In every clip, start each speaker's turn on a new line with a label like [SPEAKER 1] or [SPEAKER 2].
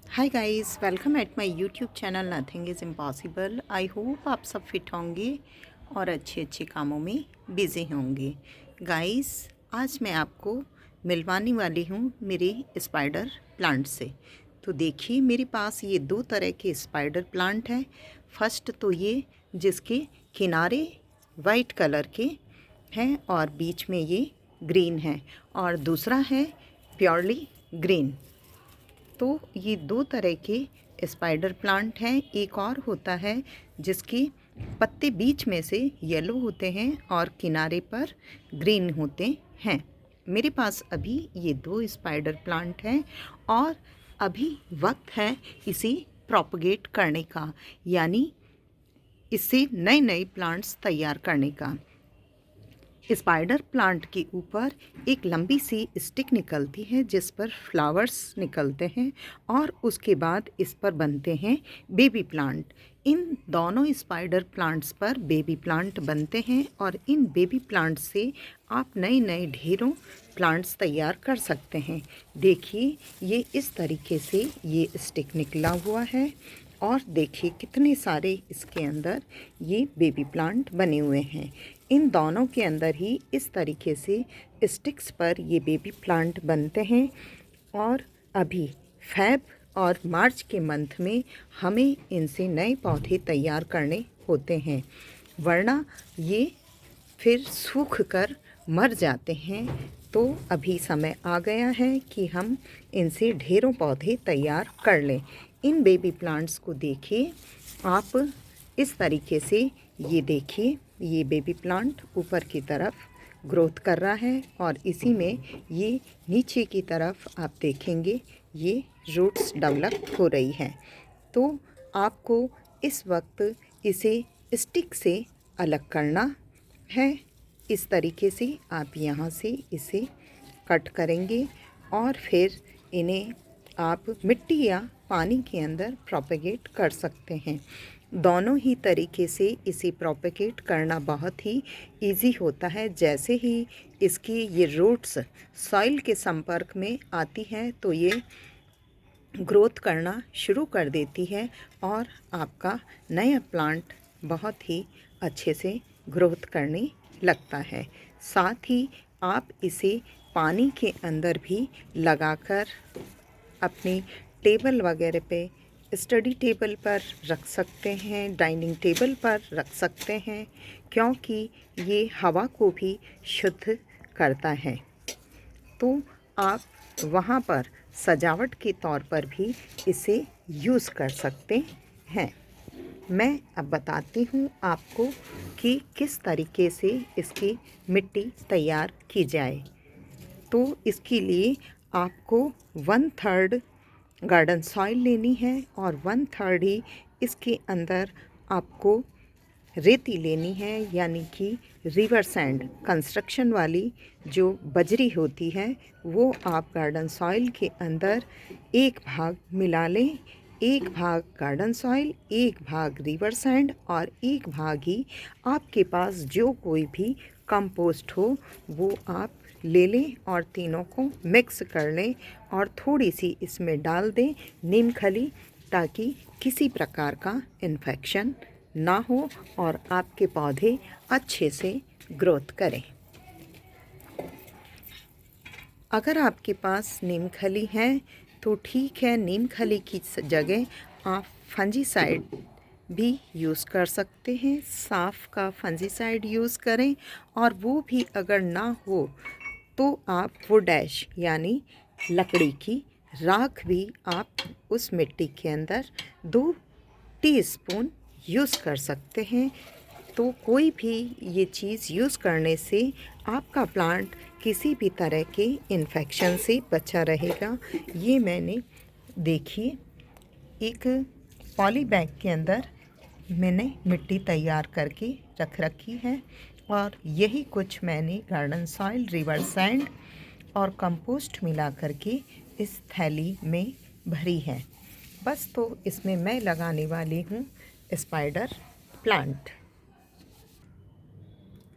[SPEAKER 1] Hi guys, welcome at my YouTube channel nothing is impossible. I hope आप सब fit होंगे और अच्छे अच्छे कामों में बिज़ी होंगे। गाइस, आज मैं आपको मिलवाने वाली हूँ मेरे स्पाइडर प्लांट से। तो देखिए, मेरे पास ये दो तरह के स्पाइडर प्लांट हैं। फर्स्ट तो ये जिसके किनारे वाइट कलर के हैं और बीच में ये ग्रीन है, और दूसरा है प्योरली ग्रीन। तो ये दो तरह के स्पाइडर प्लांट हैं। एक और होता है जिसके पत्ते बीच में से येलो होते हैं और किनारे पर ग्रीन होते हैं। मेरे पास अभी ये दो स्पाइडर प्लांट हैं और अभी वक्त है इसे प्रोपगेट करने का, यानी इससे नए नए प्लांट्स तैयार करने का। स्पाइडर प्लांट के ऊपर एक लंबी सी स्टिक निकलती है जिस पर फ्लावर्स निकलते हैं और उसके बाद इस पर बनते हैं बेबी प्लांट। इन दोनों स्पाइडर प्लांट्स पर बेबी प्लांट बनते हैं और इन बेबी प्लांट से आप नए नए ढेरों प्लांट्स तैयार कर सकते हैं। देखिए, ये इस तरीके से ये स्टिक निकला हुआ है और देखिए कितने सारे इसके अंदर ये बेबी प्लांट बने हुए हैं। इन दोनों के अंदर ही इस तरीके से स्टिक्स पर ये बेबी प्लांट बनते हैं और अभी फेब और मार्च के मंथ में हमें इनसे नए पौधे तैयार करने होते हैं, वरना ये फिर सूख कर मर जाते हैं। तो अभी समय आ गया है कि हम इनसे ढेरों पौधे तैयार कर लें। इन बेबी प्लांट्स को देखिए आप, इस तरीके से ये देखिए, ये बेबी प्लांट ऊपर की तरफ ग्रोथ कर रहा है और इसी में ये नीचे की तरफ आप देखेंगे ये रूट्स डेवलप हो रही हैं। तो आपको इस वक्त इसे स्टिक से अलग करना है। इस तरीके से आप यहाँ से इसे कट करेंगे और फिर इन्हें आप मिट्टी या पानी के अंदर प्रोपेगेट कर सकते हैं। दोनों ही तरीके से इसे प्रोपेगेट करना बहुत ही इजी होता है। जैसे ही इसकी ये रूट्स सॉइल के संपर्क में आती हैं तो ये ग्रोथ करना शुरू कर देती है और आपका नया प्लांट बहुत ही अच्छे से ग्रोथ करने लगता है। साथ ही आप इसे पानी के अंदर भी लगाकर अपनी टेबल वगैरह पे, स्टडी टेबल पर रख सकते हैं, डाइनिंग टेबल पर रख सकते हैं, क्योंकि ये हवा को भी शुद्ध करता है। तो आप वहाँ पर सजावट के तौर पर भी इसे यूज़ कर सकते हैं। मैं अब बताती हूँ आपको कि किस तरीके से इसकी मिट्टी तैयार की जाए। तो इसके लिए आपको 1/3 गार्डन सॉइल लेनी है और 1/3 ही इसके अंदर आपको रेती लेनी है, यानी कि रिवर सैंड, कंस्ट्रक्शन वाली जो बजरी होती है वो आप गार्डन सॉइल के अंदर एक भाग मिला लें। एक भाग गार्डन सॉइल, एक भाग रिवर सैंड और एक भाग ही आपके पास जो कोई भी कंपोस्ट हो वो आप ले लें और तीनों को मिक्स कर लें और थोड़ी सी इसमें डाल दें नीम खली, ताकि किसी प्रकार का इन्फेक्शन ना हो और आपके पौधे अच्छे से ग्रोथ करें। अगर आपके पास नीम खली है तो ठीक है, नीम खली की जगह आप फंजीसाइड भी यूज़ कर सकते हैं। साफ का फंजीसाइड यूज़ करें, और वो भी अगर ना हो तो आप वुड ऐश यानी लकड़ी की राख भी आप उस मिट्टी के अंदर 2 टीस्पून यूज़ कर सकते हैं। तो कोई भी ये चीज़ यूज़ करने से आपका प्लांट किसी भी तरह के इन्फेक्शन से बचा रहेगा। ये मैंने देखिए एक पॉली बैग के अंदर मैंने मिट्टी तैयार करके रख रखी है और यही कुछ मैंने गार्डन सॉइल, रिवर सैंड और कंपोस्ट मिला करके इस थैली में भरी है। बस तो इसमें मैं लगाने वाली हूँ स्पाइडर प्लांट।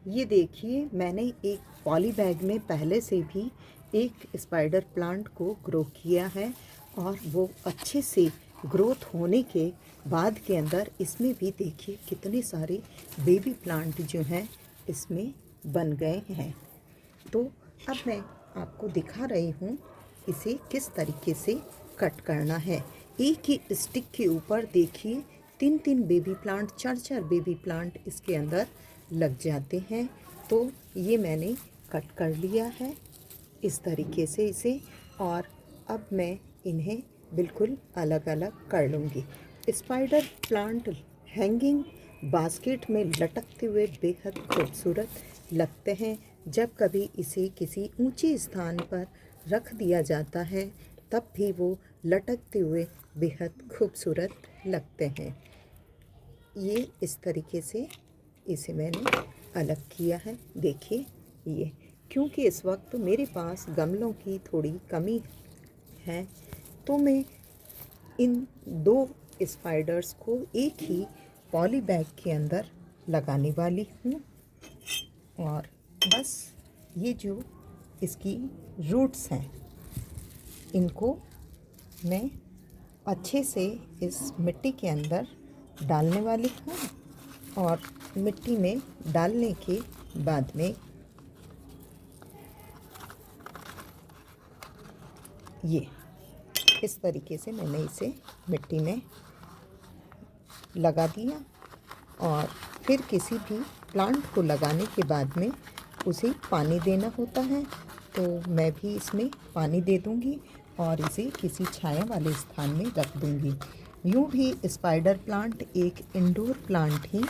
[SPEAKER 1] ये देखिए, मैंने एक पॉली बैग में पहले से भी एक स्पाइडर प्लांट को ग्रो किया है और वो अच्छे से ग्रोथ होने के बाद के अंदर इसमें भी देखिए कितने सारे बेबी प्लांट जो हैं इसमें बन गए हैं। तो अब मैं आपको दिखा रही हूँ इसे किस तरीके से कट करना है। एक ही स्टिक के ऊपर देखिए 3-3 बेबी प्लांट, 4-4 बेबी प्लांट इसके अंदर लग जाते हैं। तो ये मैंने कट कर लिया है इस तरीके से इसे, और अब मैं इन्हें बिल्कुल अलग अलग कर लूँगी। स्पाइडर प्लांट हैंगिंग बास्केट में लटकते हुए बेहद खूबसूरत लगते हैं। जब कभी इसे किसी ऊंचे स्थान पर रख दिया जाता है तब भी वो लटकते हुए बेहद खूबसूरत लगते हैं। ये इस तरीके से इसे मैंने अलग किया है। देखिए ये, क्योंकि इस वक्त मेरे पास गमलों की थोड़ी कमी है तो मैं इन 2 स्पाइडर्स को एक ही पॉली बैग के अंदर लगाने वाली हूँ। और बस ये जो इसकी रूट्स हैं इनको मैं अच्छे से इस मिट्टी के अंदर डालने वाली हूँ, और मिट्टी में डालने के बाद में ये इस तरीके से मैंने इसे मिट्टी में लगा दिया। और फिर किसी भी प्लांट को लगाने के बाद में उसे पानी देना होता है, तो मैं भी इसमें पानी दे दूँगी और इसे किसी छाया वाले स्थान में रख दूँगी। यूँ भी स्पाइडर प्लांट एक इंडोर प्लांट ही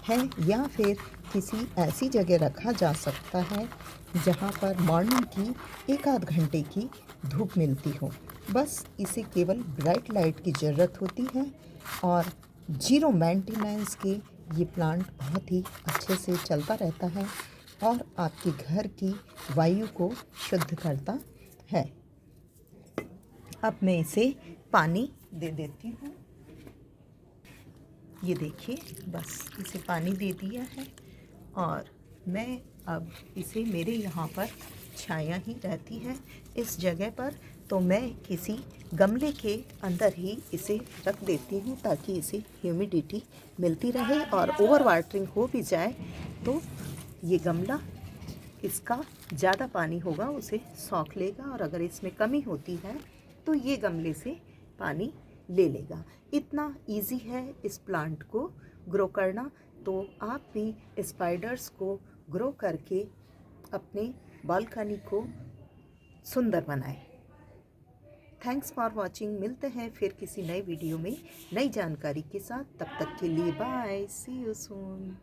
[SPEAKER 1] है, या फिर किसी ऐसी जगह रखा जा सकता है जहाँ पर मॉर्निंग की 1-8 घंटे की धूप मिलती हो। बस इसे केवल ब्राइट लाइट की ज़रूरत होती है, और ज़ीरो मेंटेनेंस के ये प्लांट बहुत ही अच्छे से चलता रहता है और आपके घर की वायु को शुद्ध करता है। अब मैं इसे पानी दे देती हूँ। ये देखिए, बस इसे पानी दे दिया है, और मैं अब इसे, मेरे यहाँ पर छाया ही रहती है इस जगह पर, तो मैं किसी गमले के अंदर ही इसे रख देती हूँ ताकि इसे ह्यूमिडिटी मिलती रहे, और ओवर वाटरिंग हो भी जाए तो ये गमला, इसका ज़्यादा पानी होगा उसे सोख लेगा, और अगर इसमें कमी होती है तो ये गमले से पानी ले लेगा। इतना इजी है इस प्लांट को ग्रो करना। तो आप भी स्पाइडर्स को ग्रो करके अपने बालकनी को सुंदर बनाएं। Thanks for watching. मिलते हैं फिर किसी नए वीडियो में नई जानकारी के साथ। तब तक के लिए बाय, सी यू सून।